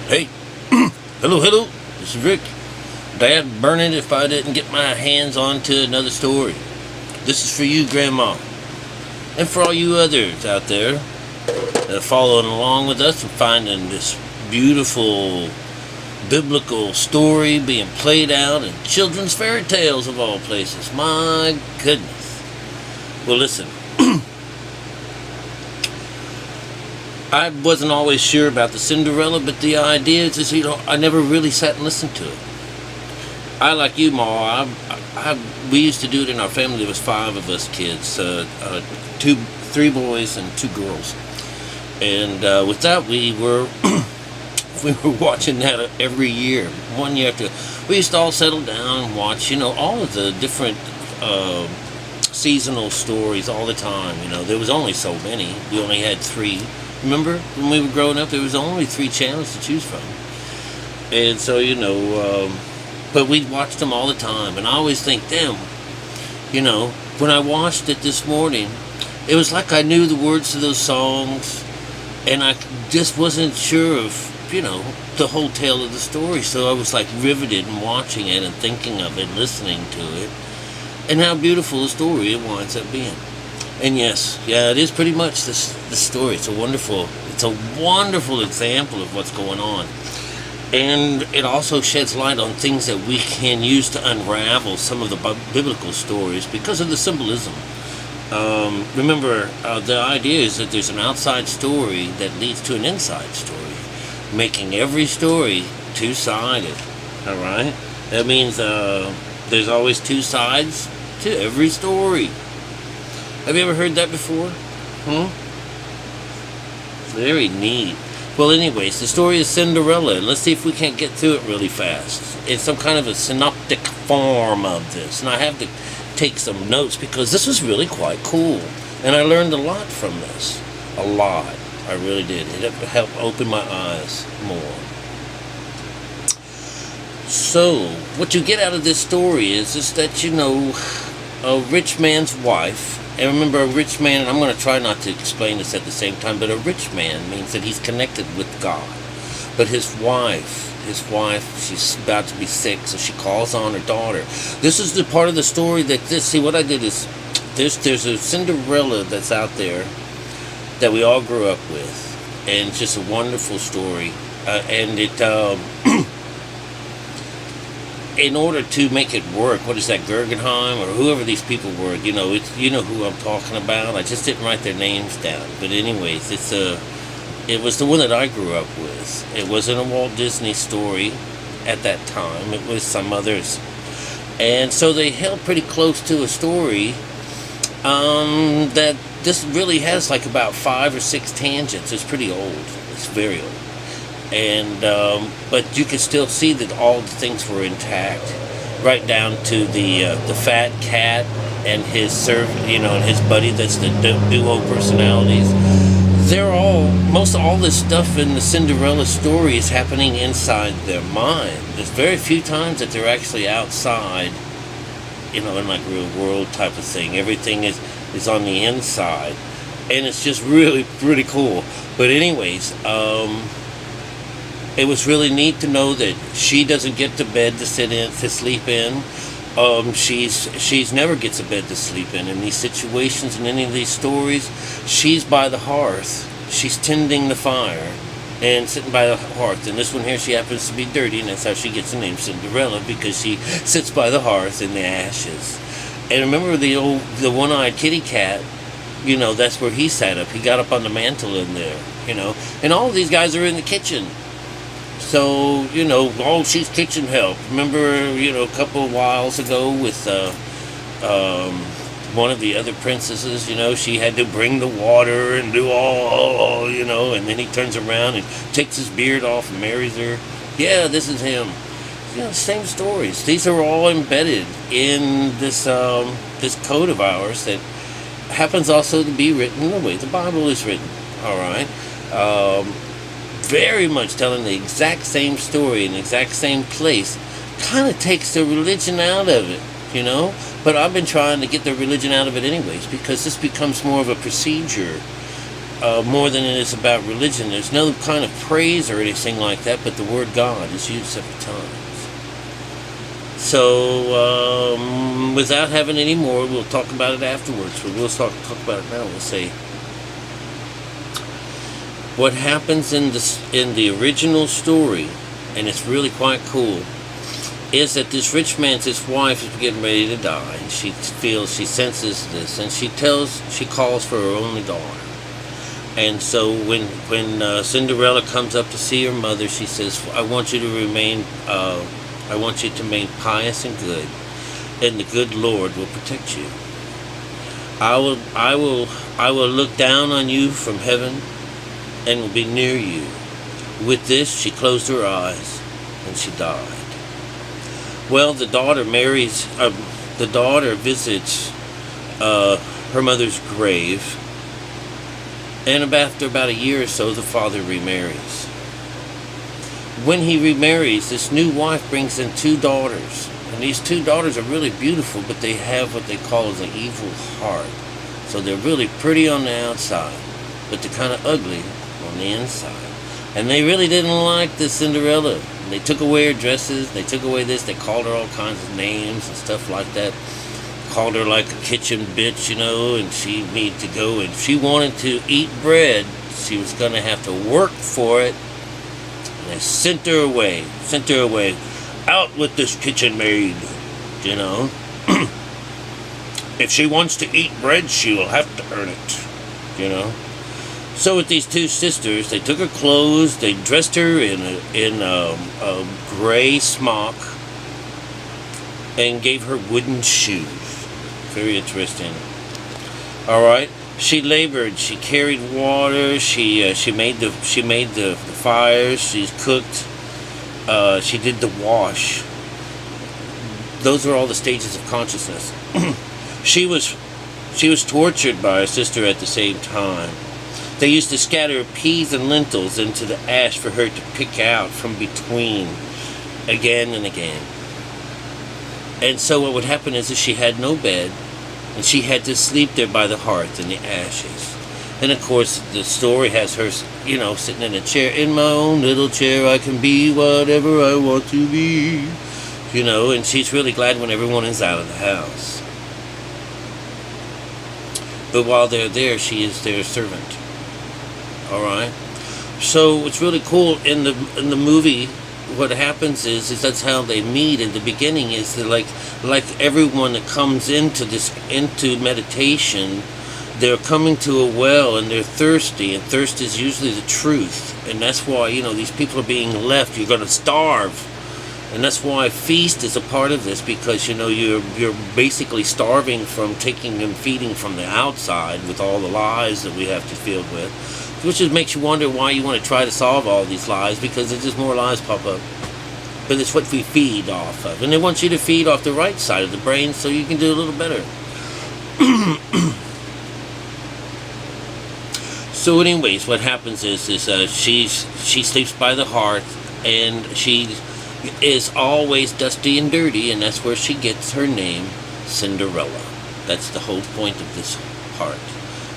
Hey, hello, this is Rick. Dad burn it if I didn't get my hands onto another story. This is for you, Grandma, and for all you others out there that are following along with us and finding this beautiful biblical story being played out in children's fairy tales of all places. My goodness. Well, listen. I wasn't always sure about the Cinderella, but the idea is, I never really sat and listened to it. I, like you, Ma, we used to do it in our family. There was 5 of us kids, 3 boys and 2 girls. And with that, we were watching that every year. One year after, we used to all settle down and watch, all of the different seasonal stories all the time. There was only so many. We only had 3. Remember, when we were growing up, there was only 3 channels to choose from. And so, but we watched them all the time. And I always think, damn, when I watched it this morning, it was like I knew the words to those songs, and I just wasn't sure of, the whole tale of the story. So I was like riveted and watching it and thinking of it, listening to it, and how beautiful the story it winds up being. And yes, it is pretty much the story. It's a wonderful example of what's going on. And it also sheds light on things that we can use to unravel some of the biblical stories because of the symbolism. Remember, the idea is that there's an outside story that leads to an inside story, making every story two-sided. All right? That means there's always 2 sides to every story. Have you ever heard that before? Very neat. Well, anyways, the story is Cinderella. Let's see if we can't get through it really fast. It's some kind of a synoptic form of this. And I have to take some notes because this was really quite cool. And I learned a lot from this. A lot. I really did. It helped open my eyes more. So, what you get out of this story is that, a rich man's wife. And remember, a rich man, and I'm going to try not to explain this at the same time, but a rich man means that he's connected with God. But his wife, she's about to be sick, so she calls on her daughter. This is the part of the story see, what I did is, there's a Cinderella that's out there that we all grew up with. And it's just a wonderful story. And it, in order to make it work, what is that, Guggenheim or whoever these people were, you know who I'm talking about. I just didn't write their names down, but anyways, it was the one that I grew up with. It wasn't a Walt Disney story at that time. It was some others, and so they held pretty close to a story that this really has like about 5 or 6 tangents. It's pretty old. It's very old. And but you can still see that all the things were intact, right down to the fat cat and his servant, and his buddy. That's the duo personalities. Most of all this stuff in the Cinderella story is happening inside their mind. There's very few times that they're actually outside, in like real world type of thing. Everything is on the inside, and it's just really pretty cool. But anyways, it was really neat to know that she doesn't get to bed to sleep in. She's never gets a bed to sleep in these situations, in any of these stories. She's by the hearth. She's tending the fire and sitting by the hearth. And this one here, she happens to be dirty, and that's how she gets the name Cinderella, because she sits by the hearth in the ashes. And remember the one-eyed kitty cat, that's where he sat up. He got up on the mantle in there, And all of these guys are in the kitchen. So, she's kitchen help. Remember, a couple of whiles ago with one of the other princesses, she had to bring the water and do all, and then he turns around and takes his beard off and marries her. Yeah, this is him. Same stories. These are all embedded in this code of ours that happens also to be written the way the Bible is written. All right? Very much telling the exact same story in the exact same place. Kind of takes the religion out of it, But I've been trying to get the religion out of it anyways, because this becomes more of a procedure more than it is about religion. There's no kind of praise or anything like that, but the word God is used several times. So, without having any more, we'll talk about it afterwards. But we'll talk about it now. We'll say what happens in the original story, and it's really quite cool, is that this rich man's his wife is getting ready to die, and she senses this, and she calls for her only daughter. And so when Cinderella comes up to see her mother, she says, I want you to remain pious and good, and the good Lord will protect you. I will look down on you from heaven and will be near you. With this, she closed her eyes and she died. Well, the daughter visits her mother's grave, and after about a year or so, the father remarries. When he remarries, this new wife brings in 2 daughters, and these 2 daughters are really beautiful, but they have what they call an evil heart. So they're really pretty on the outside, but they're kind of ugly on the inside. And they really didn't like the Cinderella. They took away her dresses, they took away this, they called her all kinds of names and stuff like that. Called her like a kitchen bitch, and she needed to go. And if she wanted to eat bread, she was going to have to work for it. And they sent her away. Out with this kitchen maid, If she wants to eat bread, she will have to earn it, So with these 2 sisters, they took her clothes, they dressed her in a gray smock, and gave her wooden shoes. Very interesting. All right. She labored. She carried water. She made the fires. She cooked. She did the wash. Those are all the stages of consciousness. She was tortured by her sister at the same time. They used to scatter peas and lentils into the ash for her to pick out from between, again and again. And so what would happen is that she had no bed, and she had to sleep there by the hearth in the ashes. And of course, the story has her, sitting in a chair. In my own little chair, I can be whatever I want to be. And she's really glad when everyone is out of the house. But while they're there, she is their servant. All right. So what's really cool in the movie, what happens is that's how they meet in the beginning. Is that like everyone that comes into meditation, they're coming to a well and they're thirsty, and thirst is usually the truth, and that's why these people are being left. You're going to starve, and that's why feast is a part of this, because you're basically starving from taking and feeding from the outside with all the lies that we have to deal with. Which just makes you wonder why you want to try to solve all these lies, because there's just more lies pop up. But it's what we feed off of. And they want you to feed off the right side of the brain so you can do a little better. So anyways, what happens is she sleeps by the hearth, and she is always dusty and dirty, and that's where she gets her name, Cinderella. That's the whole point of this part.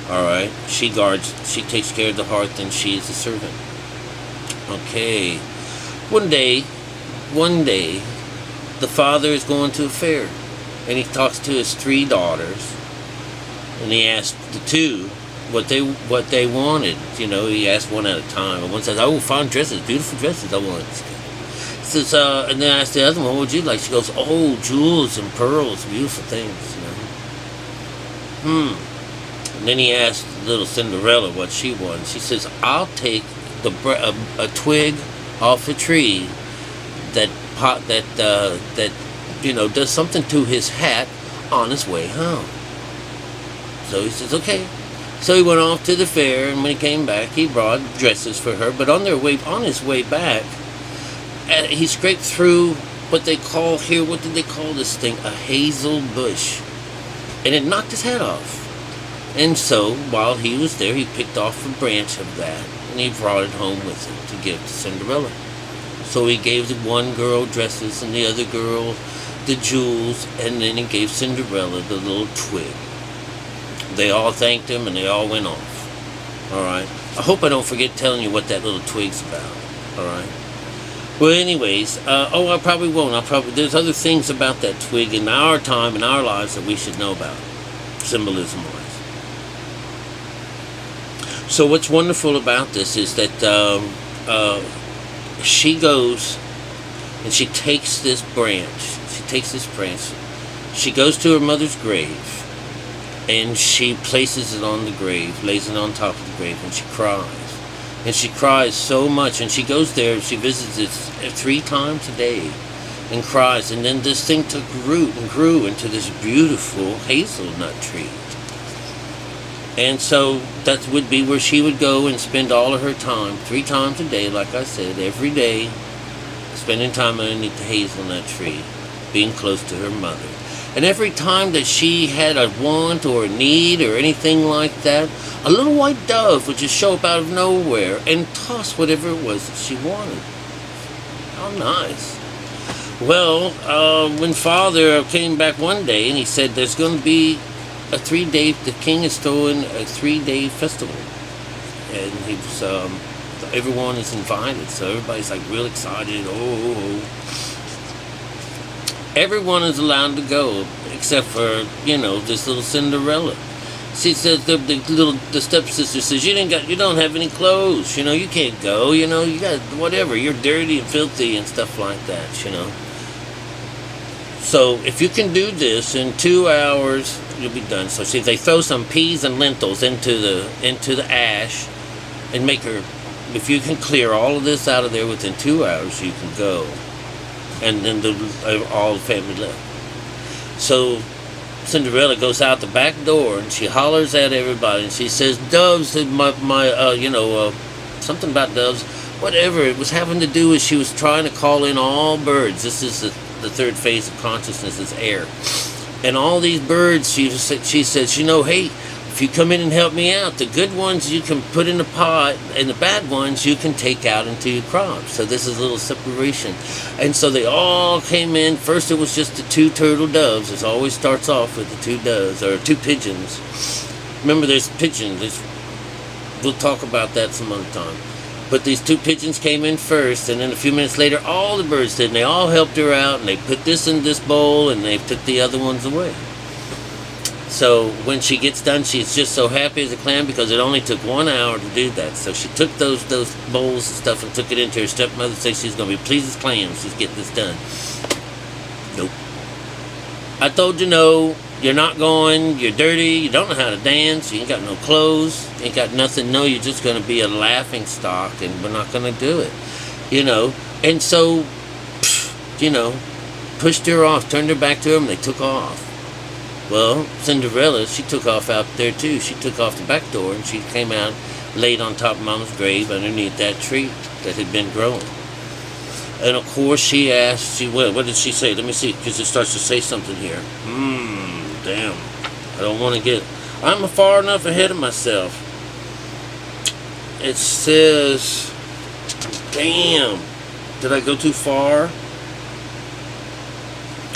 Alright, she takes care of the hearth, and she is a servant. Okay. One day, the father is going to a fair, and he talks to his 3 daughters, and he asks the 2 what they wanted. He asked one at a time, and one says, "Oh, fine dresses, beautiful dresses, I want." He says, and then I asked the other one, "What would you like?" She goes, "Oh, jewels and pearls, beautiful things." And then he asked little Cinderella what she wanted. She says, "I'll take a twig off a tree that does something to his hat on his way home." So he says, "Okay." So he went off to the fair, and when he came back, he brought dresses for her. But on his way back, he scraped through what did they call this thing? A hazel bush, and it knocked his head off. And so, while he was there, he picked off a branch of that, and he brought it home with him to give to Cinderella. So he gave the one girl dresses, and the other girl the jewels, and then he gave Cinderella the little twig. They all thanked him, and they all went off. All right. I hope I don't forget telling you what that little twig's about. All right. Well, anyways, I probably won't. There's other things about that twig in our time, in our lives, that we should know about, symbolism-wise. So what's wonderful about this is that she goes and she takes this branch. She goes to her mother's grave, and she places it on the grave, lays it on top of the grave, and she cries. And she cries so much, and she goes there, she visits it 3 times a day, and cries. And then this thing took root and grew into this beautiful hazelnut tree. And so that would be where she would go and spend all of her time, 3 times a day, like I said, every day, spending time underneath the hazelnut tree, being close to her mother. And every time that she had a want or a need or anything like that, a little white dove would just show up out of nowhere and toss whatever it was that she wanted. How nice. Well, when Father came back one day and he said there's going to be a 3-day, the king is throwing a 3-day festival. And he was, everyone is invited, so everybody's like real excited. Everyone is allowed to go, except for, this little Cinderella. She says, the stepsister says, you don't have any clothes, you can't go, you got whatever, you're dirty and filthy and stuff like that, So if you can do this in 2 hours, you'll be done. So see, they throw some peas and lentils into the ash and make her, if you can clear all of this out of there within 2 hours, you can go. And then all the family left. So Cinderella goes out the back door and she hollers at everybody and she says, doves, something about doves, whatever. It was having to do with she was trying to call in all birds. This is the 3rd phase of consciousness, is air. And all these birds, she says, hey, if you come in and help me out, the good ones you can put in the pot, and the bad ones you can take out into your crops. So this is a little separation. And so they all came in. First it was just the 2 turtle doves. It always starts off with the 2 doves, or 2 pigeons. Remember, there's pigeons. We'll talk about that some other time. But these 2 pigeons came in first, and then a few minutes later, all the birds did, and they all helped her out, and they put this in this bowl, and they took the other ones away. So when she gets done, she's just so happy as a clam because it only took 1 hour to do that. So she took those bowls and stuff and took it into her stepmother, said she's going to be pleased as clams. She's getting this done. Nope. I told you no. You're not going. You're dirty. You don't know how to dance. You ain't got no clothes. You ain't got nothing. No, you're just going to be a laughing stock, and we're not going to do it. And so, pushed her off, turned her back to him, and they took off. Well, Cinderella, she took off out there too. She took off the back door and she came out, laid on top of Mama's grave underneath that tree that had been growing. And of course she asked, what did she say? Let me see, because it starts to say something here. Damn. I don't want to get, I'm far enough ahead of myself. It says, damn, did I go too far?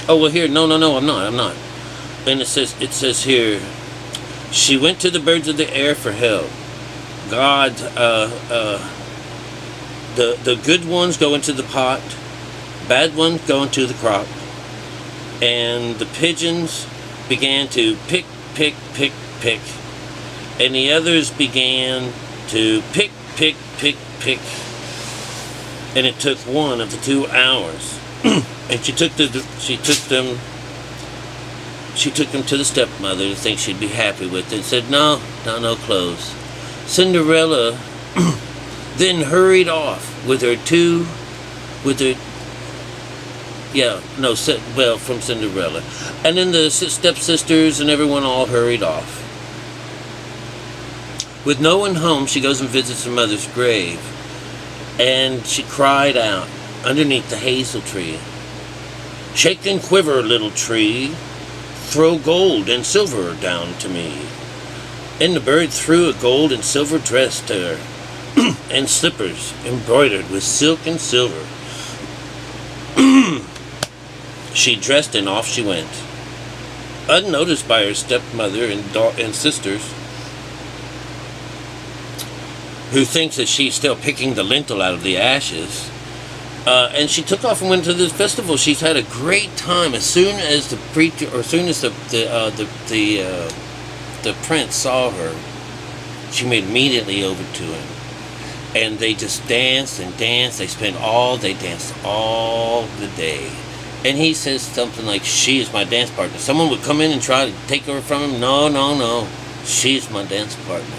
Oh, well here, no, I'm not. And it says here, she went to the birds of the air for help. God, the good ones go into the pot, bad ones go into the crop, and the pigeons began to pick, and the others began to pick, and it took 1 of the 2 hours, and she took them to the stepmother to think she'd be happy with it, and said, no clothes. Cinderella then hurried off from Cinderella. And then the stepsisters and everyone all hurried off. With no one home, she goes and visits her mother's grave, and she cried out underneath the hazel tree, shake and quiver, little tree, throw gold and silver down to me. And the bird threw a gold and silver dress to her, and slippers embroidered with silk and silver. She dressed and off she went, unnoticed by her stepmother and sisters. who thinks that she's still picking the lintel out of the ashes. And she took off and went to this festival. She's had a great time. As soon as the preacher, or as soon as the prince saw her, she made immediately over to him, and they just danced and danced. They danced all the day. And he says something like, "She is my dance partner." Someone would come in and try to take her from him. No, no, no. She's my dance partner.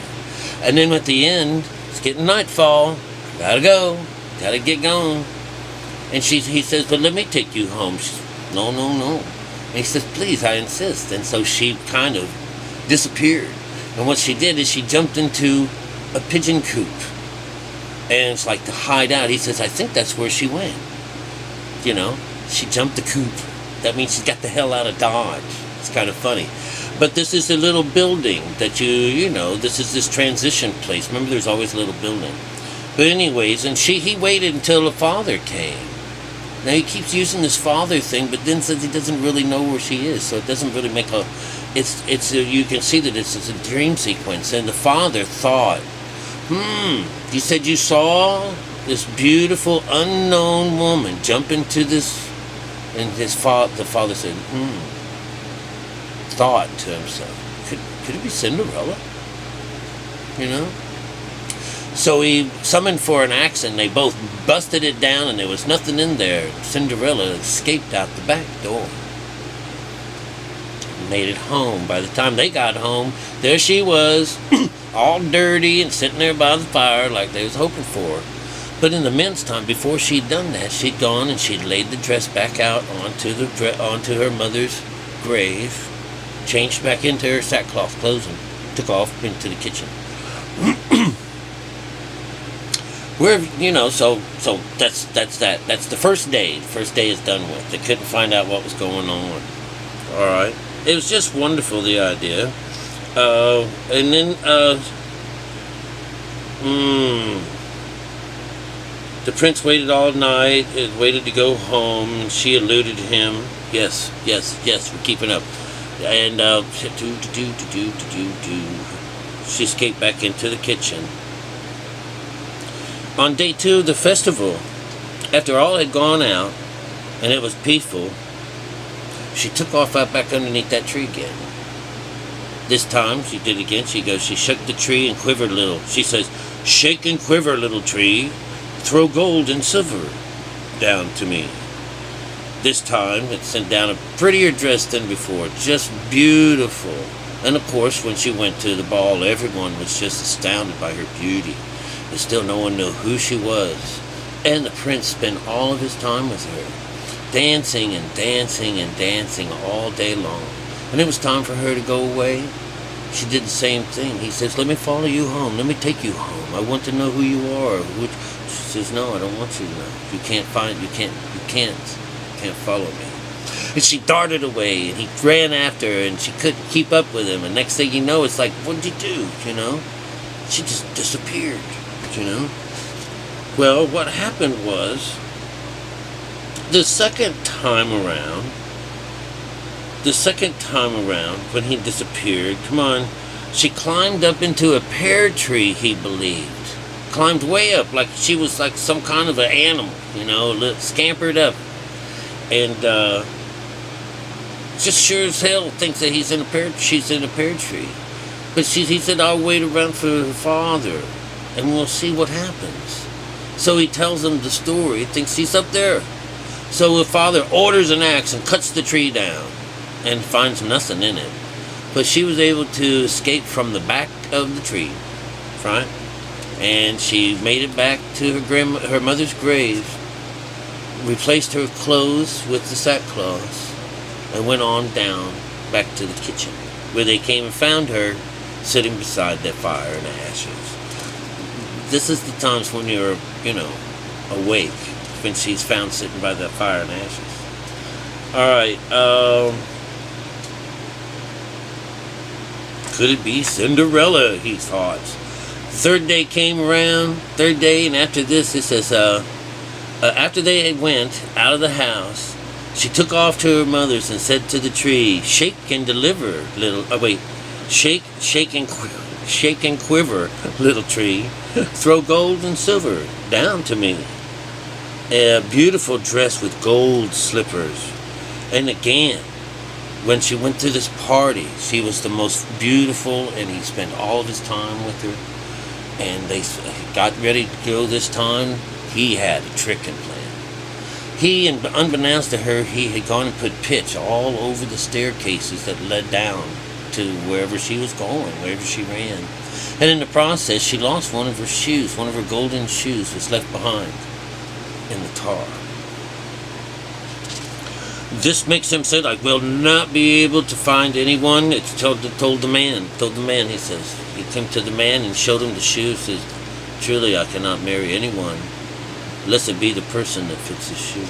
And then at the end, it's getting nightfall. Gotta go. Gotta get going. And he says, "But let me take you home." She says, "No, no, no." And he says, "Please, I insist." And so she kind of disappeared. And what she did is she jumped into a pigeon coop. And it's like to hide out. He says, "I think that's where she went." You know, she jumped the coop. That means she got the hell out of Dodge. It's kind of funny. But this is a little building that this is this transition place. Remember, there's always a little building. But anyways, and he waited until the father came. Now he keeps using this father thing, but then says he doesn't really know where she is, so it doesn't really make a. You can see that it's a dream sequence, and the father thought, you said you saw this beautiful unknown woman jump into this, and the father said, thought to himself, could it be Cinderella? You know? So he summoned for an axe, and they both busted it down, and there was nothing in there. Cinderella escaped out the back door. Made it home. By the time they got home, there she was, all dirty and sitting there by the fire like they was hoping for. But in the meantime, before she'd done that, she'd gone and she'd laid the dress back out onto her mother's grave, changed back into her sackcloth clothes, and took off into the kitchen. So that's that. That's the first day. The first day is done with. They couldn't find out what was going on. All right. It was just wonderful, the idea. And then the prince waited all night, waited to go home, and she eluded him. Yes, we're keeping up. And she escaped back into the kitchen. On day 2 of the festival, after all had gone out, and it was peaceful, she took off out back underneath that tree again. This time, she did again. She shook the tree and quivered a little. She says, "Shake and quiver, little tree. Throw gold and silver down to me." This time, it sent down a prettier dress than before. Just beautiful. And of course, when she went to the ball, everyone was just astounded by her beauty. But still, no one knew who she was. And the prince spent all of his time with her, dancing and dancing and dancing all day long. When it was time for her to go away, she did the same thing. He says, "Let me follow you home. Let me take you home. I want to know who you are." She says, "No, I don't want you to know. You can't follow me." And she darted away, and he ran after her, and she couldn't keep up with him. And next thing you know, it's like, what did you do? She just disappeared. Well, what happened was, the second time around, when he disappeared, she climbed up into a pear tree, he believed. Climbed way up, like she was like some kind of an animal, scampered up. And just sure as hell thinks that she's in a pear tree. But he said, "I'll wait around for her father, and we'll see what happens." So he tells him the story. He thinks he's up there. So the father orders an axe and cuts the tree down and finds nothing in it. But she was able to escape from the back of the tree, right? And she made it back to her mother's grave, replaced her clothes with the sackcloth, and went on down back to the kitchen, where they came and found her sitting beside that fire in ashes. This is the times when you're, awake, when she's found sitting by that fire in ashes. All right. Could it be Cinderella, he thought. Third day came around, and after this, it says, after they had went out of the house, she took off to her mother's and said to the tree, "Shake and deliver, little..." shake and quiver, little tree. throw gold and silver down to me. A beautiful dress with gold slippers. And again, when she went to this party, she was the most beautiful, and he spent all of his time with her. And they got ready to go this time. He had a trick and plan. He, and unbeknownst to her, he had gone and put pitch all over the staircases that led down to wherever she was going, wherever she ran. And in the process, she lost one of her shoes. One of her golden shoes was left behind in the tar. This makes him say, like, we'll not be able to find anyone. It's told the man, he says. He came to the man and showed him the shoe. Says, truly, I cannot marry anyone unless it be the person that fits the shoe.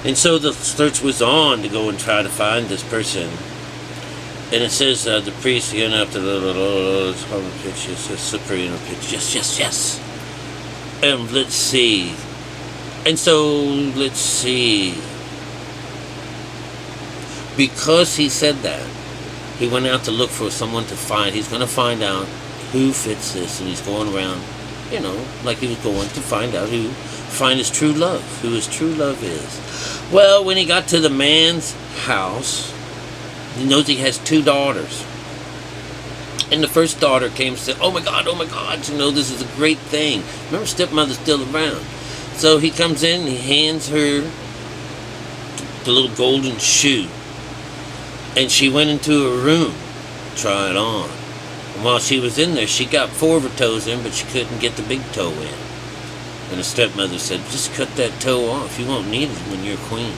And so the search was on to go and try to find this person. And it says, the priest, he went up to the pitch, it says, slippery in a pitch. Yes. And let's see. And so, let's see. Because he said that, he went out to look for someone to find. He's going to find out who fits this. And he's going around, like he was going to find out find his true love, who his true love is. Well, when he got to the man's house, he knows he has 2 daughters. And the first daughter came and said, oh my God, this is a great thing. Remember, stepmother's still around. So he comes in and he hands her the little golden shoe. And she went into her room to try it on. And while she was in there, she got 4 of her toes in, but she couldn't get the big toe in. And the stepmother said, just cut that toe off. You won't need it when you're queen.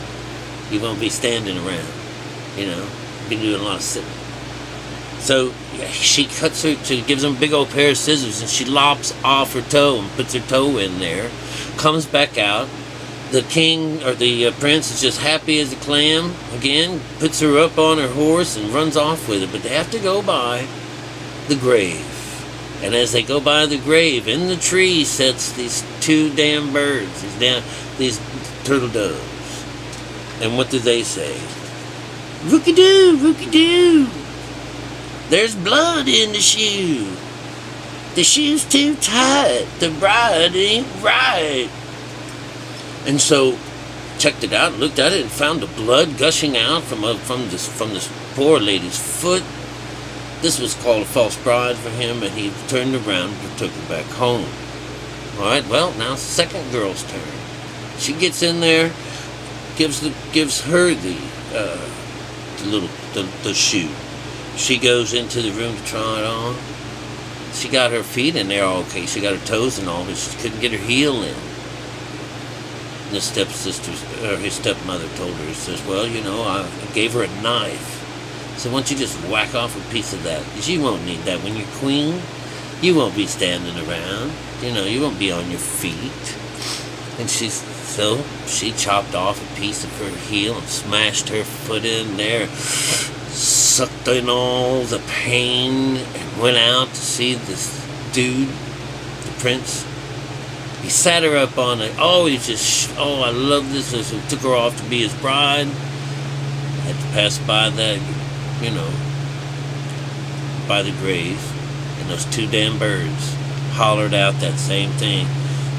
You won't be standing around. Be doing a lot of sitting. So she cuts her, gives him a big old pair of scissors, and she lops off her toe and puts her toe in there. Comes back out. The king, or the prince, is just happy as a clam. Again, puts her up on her horse and runs off with her. But they have to go by the grave. And as they go by the grave, in the tree sits these 2 damn birds, these turtle doves. And what do they say? Rookie-doo, rookie-doo. There's blood in the shoe. The shoe's too tight. The bride ain't right. And so, checked it out, looked at it, and found the blood gushing out from this poor lady's foot. This was called a false bride for him, and he turned around and took her back home. All right, well, now it's the second girl's turn. She gets in there, gives her the shoe. She goes into the room to try it on. She got her feet in there all okay. She got her toes and all, but she couldn't get her heel in. And his stepmother told her, he says, well, I gave her a knife. So why don't you just whack off a piece of that? Because you won't need that when you're queen. You won't be standing around. You won't be on your feet. And she chopped off a piece of her heel and smashed her foot in there, sucked in all the pain, and went out to see this dude, the prince. He sat her up on it. I love this. So he took her off to be his bride. Had to pass by that, by the grave. And those 2 damn birds hollered out that same thing.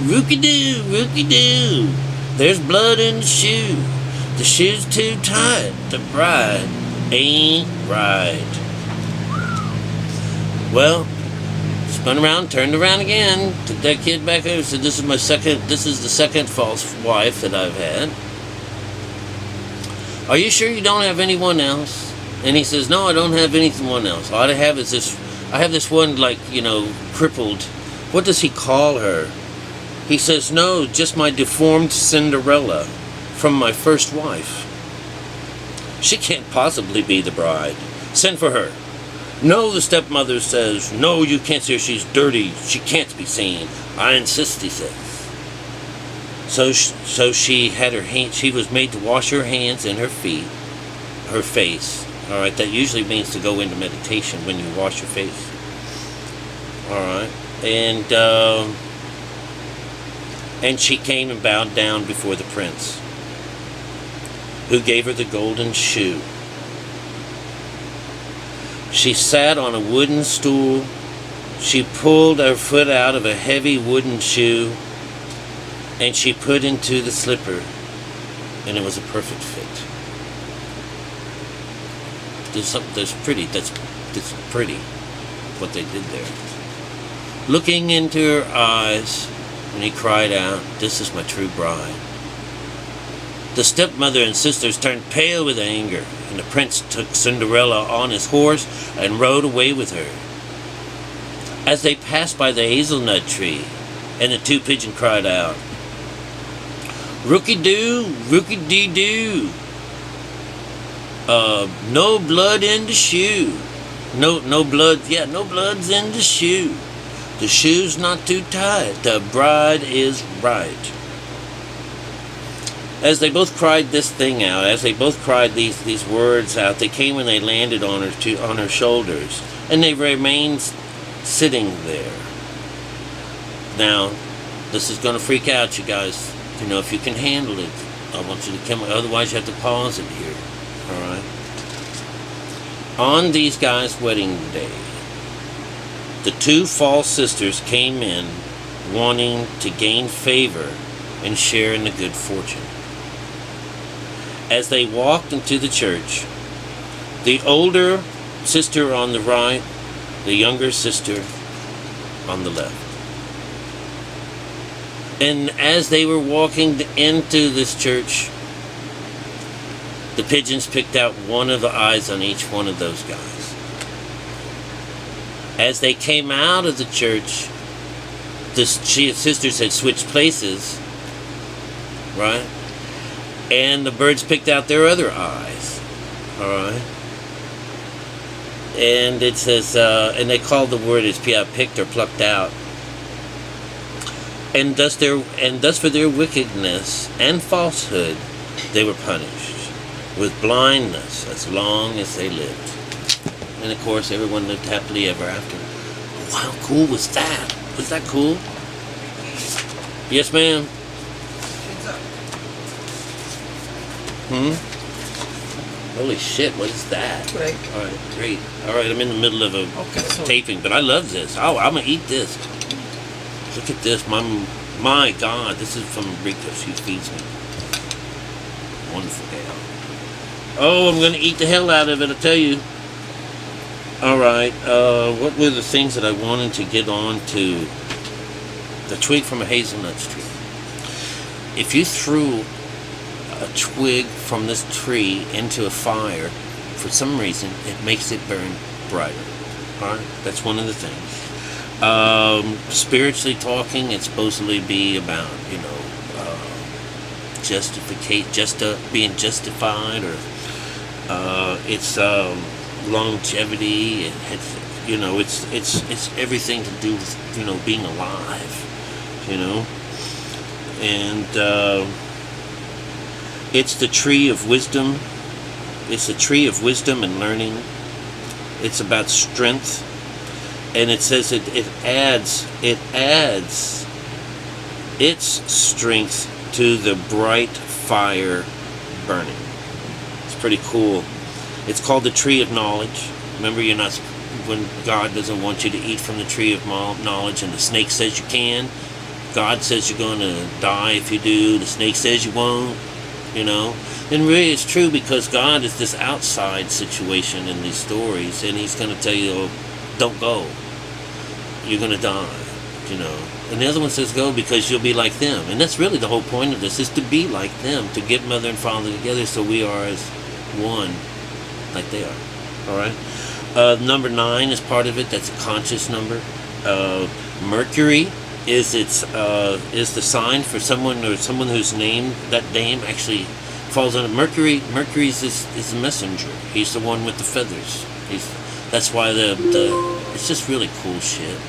Rookie-doo, rookie-doo. There's blood in the shoe. The shoe's too tight. The bride ain't right. Well, spun around, turned around again, took that kid back over, said, this is the second false wife that I've had. Are you sure you don't have anyone else? And he says, no, I don't have anyone else. All I have is I have this one, crippled. What does he call her? He says, no, just my deformed Cinderella from my first wife. She can't possibly be the bride. Send for her. No, the stepmother says, no, you can't see her. She's dirty. She can't be seen. I insist, he says. So she had her hand. She was made to wash her hands and her feet, her face. All right, that usually means to go into meditation when you wash your face. All right, and she came and bowed down before the prince, who gave her the golden shoe. She sat on a wooden stool. She pulled her foot out of a heavy wooden shoe, and she put into the slipper, and it was a perfect fit. That's pretty what they did there. Looking into her eyes, and he cried out, "This is my true bride." The stepmother and sisters turned pale with anger, and the prince took Cinderella on his horse and rode away with her. As they passed by the hazelnut tree, and the two pigeons cried out, "Rooky-doo, rooky-dee-doo. No blood in the shoe. No blood's in the shoe. The shoe's not too tight. The bride is right." As they both cried this thing out, as they both cried these words out, they came and they landed on her shoulders, and they remained sitting there. Now, this is going to freak out you guys. You know, if you can handle it, I want you to come. Otherwise, you have to pause it here. All right. On these guys' wedding day, the two false sisters came in wanting to gain favor and share in the good fortune. As they walked into the church, the older sister on the right, the younger sister on the left. And as they were walking into this church, the pigeons picked out one of the eyes on each one of those guys. As they came out of the church, the sisters had switched places, right? And the birds picked out their other eyes, all right? And it says, and they called the word as picked or plucked out. And thus for their wickedness and falsehood, they were punished with blindness as long as they lived. And of course, everyone lived happily ever after. Oh, how cool was that? Was that cool? Yes, ma'am. Holy shit, what is that? Right. Alright, great. Alright, I'm in the middle of a taping, but I love this. Oh, I'm gonna eat this. Look at this. My God, this is from Rico. She feeds me. Wonderful gal. Oh, I'm gonna eat the hell out of it, I tell you. Alright, what were the things that I wanted to get on to? The twig from a hazelnut tree. If you threw a twig from this tree into a fire, for some reason, it makes it burn brighter. Alright? That's one of the things. Spiritually talking, it's supposedly be about, being justified, or it's longevity. It's everything to do with, being alive, and it's the tree of wisdom. It's the tree of wisdom and learning. It's about strength. And it says it adds its strength to the bright fire burning. It's pretty cool. It's called the tree of knowledge. Remember, when God doesn't want you to eat from the tree of knowledge, and the snake says you can. God says you're going to die if you do. The snake says you won't. And really it's true, because God is this outside situation in these stories, and he's going to tell you, don't go, you're going to die, and the other one says go because you'll be like them. And that's really the whole point of this, is to be like them, to get mother and father together so we are as one like they are. All right. Number 9 is part of it. That's a conscious number. Mercury is the sign for someone whose name, that name actually falls under Mercury. Mercury is the messenger. He's the one with the feathers. That's why it's just really cool shit.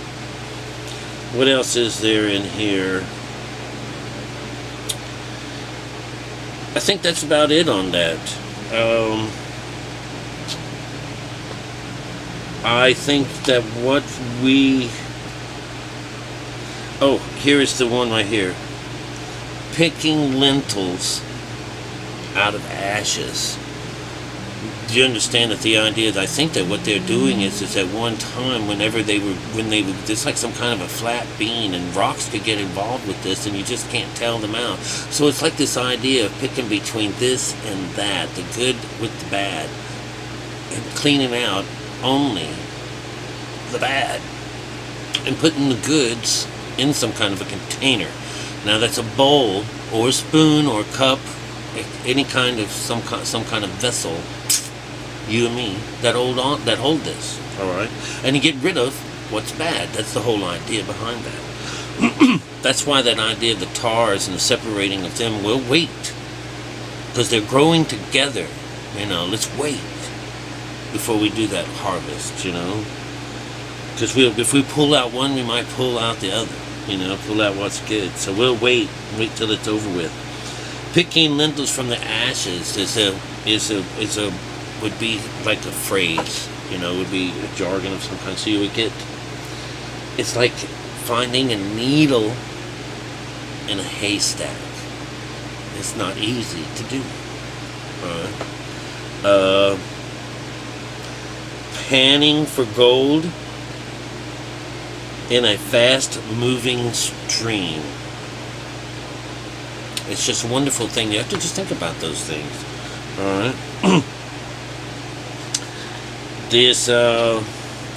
What else is there in here? I think that's about it on that. I think that here is the one right here. Picking lentils out of ashes. do you understand that the idea that I think that what they're doing is at one time when they were it's like some kind of a flat bean, and rocks could get involved with this and you just can't tell them out. So it's like this idea of picking between this and that, the good with the bad, and cleaning out only the bad and putting the goods in some kind of a container. Now that's a bowl or a spoon or a cup, any kind of some kind of vessel, you and me, that hold this, all right, and you get rid of what's bad. That's the whole idea behind that. That's why that idea of the tars and the separating of them will wait, because they're growing together. Let's wait before we do that harvest. Because if we pull out one, we might pull out the other. Pull out what's good. So we'll wait till it's over with. Picking lentils from the ashes would be like a phrase, would be a jargon of some kind. So you would get, it's like finding a needle in a haystack. It's not easy to do. Panning for gold in a fast-moving stream. It's just a wonderful thing. You have to just think about those things. Alright?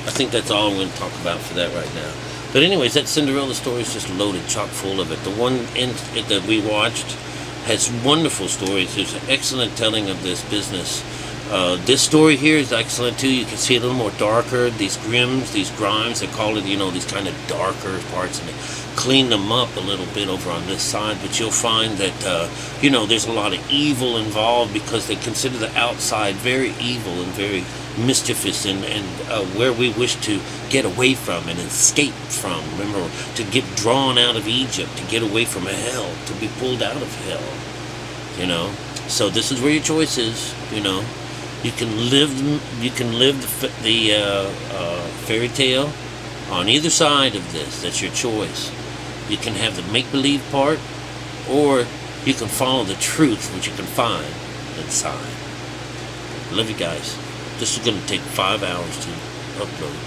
I think that's all I'm going to talk about for that right now. But anyways, that Cinderella story is just loaded, chock full of it. The one that we watched has wonderful stories. There's an excellent telling of this business. This story here is excellent too. You can see a little more darker. These grims, these grimes, they call it, these kind of darker parts, and they clean them up a little bit over on this side. But you'll find that, there's a lot of evil involved, because they consider the outside very evil and very mischievous, and where we wish to get away from and escape from. Remember, to get drawn out of Egypt, to get away from hell, to be pulled out of hell. So this is where your choice is. You can live the fairy tale on either side of this. That's your choice. You can have the make-believe part, or you can follow the truth, which you can find inside. Love you guys. This is going to take 5 hours to upload.